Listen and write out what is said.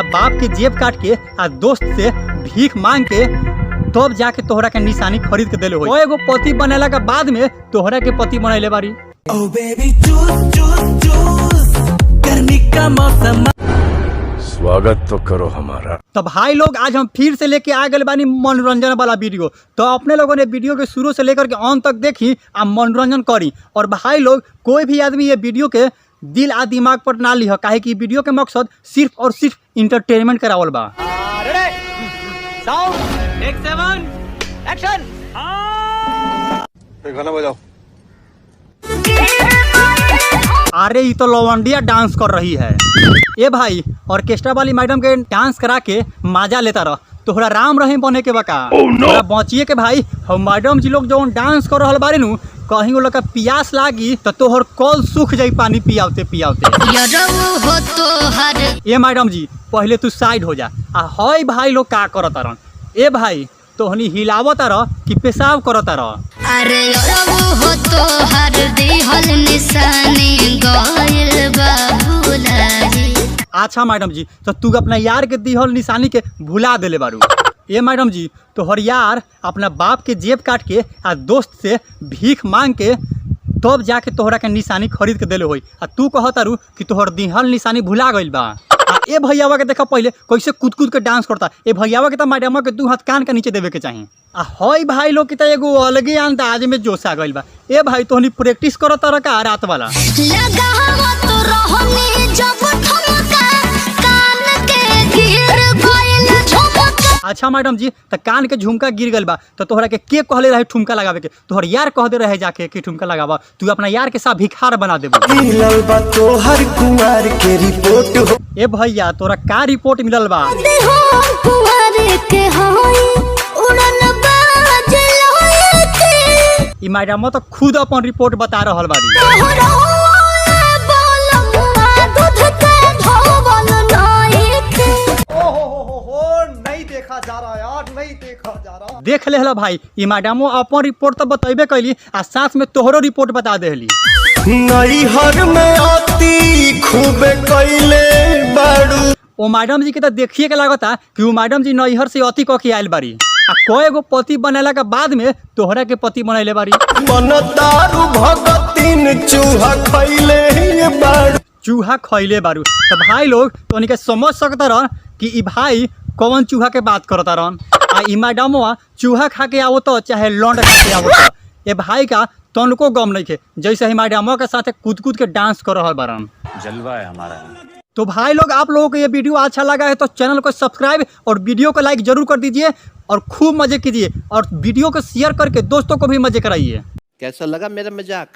अपना बाप के जेब काट के आ दोस्त से भीख मांग के तब जाके तोहरा के निशानी खरीद के देले हो। एगो पति बनेला के बाद में तोहरा के पति बनैले बारी। Oh baby, चूस गर्मी का मौसम। स्वागत तो करो हमारा। तो भाई लोग आज हम फिर से लेके आ गए बानी मनोरंजन वाला वीडियो। तो अपने लोगों ने वीडियो के शुरू से लेकर के अंत तक देखी आ मनोरंजन करी। और भाई लोग कोई भी आदमी ये वीडियो के दिल आ दिमाग पर ना लिह, काहे कि वीडियो के मकसद सिर्फ और सिर्फ इंटरटेनमेंट करावल बा। गाना बजाओ। अरे ये तो लवंडिया डांस कर रही है। ए भाई ऑर्केस्ट्रा वाली मैडम के डांस करा के मजा लेता रह, तोहरा राम रहीम बने के बका। तोहरा बचिए के भाई हम मैडम जी लोग जो डांस कर रहल बारे नु, कहीं वो लोग का प्यास लागी तो तोहर कल सूख जाई पानी पियावते पियावते। ए मैडम जी पहले तू साइड हो जा। आ हई भाई लोग का करत रन। ए भाई तोहनी हिलावत रह कि पेशाब करत रह। अरे हो तो हर दिहल निशानी गइल बाबूलाजी। अच्छा मैडम जी तो तू अपना यार के दिहल निशानी के भुला देले बारू। ए मैडम जी तोहर यार अपना बाप के जेब काट के आ दोस्त से भीख मांग के तब जाके तोहरा के निशानी खरीद के देले होई। आ तू कहतारू कि तोहर दिहल निशानी भुला गइल बा। ए भैयावा के देखा पहले कैसे कूद कूद के डांस करता। ए भैयावा के तो मैडम के 2 हाथ कान के नीचे देवे के चाहिए। आ हई भाई लोग के तो एगो अलगे अंदाज में जोश आ गइल बा। ए भाई तोहनी प्रैक्टिस करत रह का रात वाला। अच्छा मैडम जी तो कान के झुमका गिर गल बा तो तोहरा के कहले रहे ठुमका लगावे के, तोहर यार कह दे रहे जाके कि ठुमका लगावा। तू अपना यार के साथ भिखार बना देबो। तोहर कुमार के रिपोर्ट हो। ए भैया तोरा का रिपोर्ट मिलल बा? ई मैडम तो खुद अपन रिपोर्ट बता रहल बारी। देख ले हला भाई ई मैडमो अपन रिपोर्ट तो बतेबे कैली आ साथ में तोहरो रिपोर्ट बता देली। नैहर में आती खूब कैले बाड़ू। ओ मैडम जी के तो देखिए के लागता कि वो मैडम जी नैहर से अति क के आयल बारी आ कएगो पति बनेला के बाद में तोहरा के पति बनैले बारी। मनतारू भगतिन चूहा खैले बाड़ू। चूहा खैले बारू। तो भाई लोग तो उनके समझ सकता रह कि ई भाई कौन चूहा के बात करता रहन। आ ई मैडमवा चूहा खा के आवो तो चाहे लौंड खा के आवो तो ये भाई का तनको गम नहीं थे, जैसे ही मैडमवा के साथ कूद कूद के डांस कर रहल बारन। जलवा है हमारा। तो भाई लोग आप लोगों को ये वीडियो अच्छा लगा है तो चैनल को सब्सक्राइब और वीडियो को लाइक जरूर कर दीजिए और खूब मजे कीजिए और वीडियो को शेयर करके दोस्तों को भी मजे कराइए। कैसा लगा मेरा मजाक?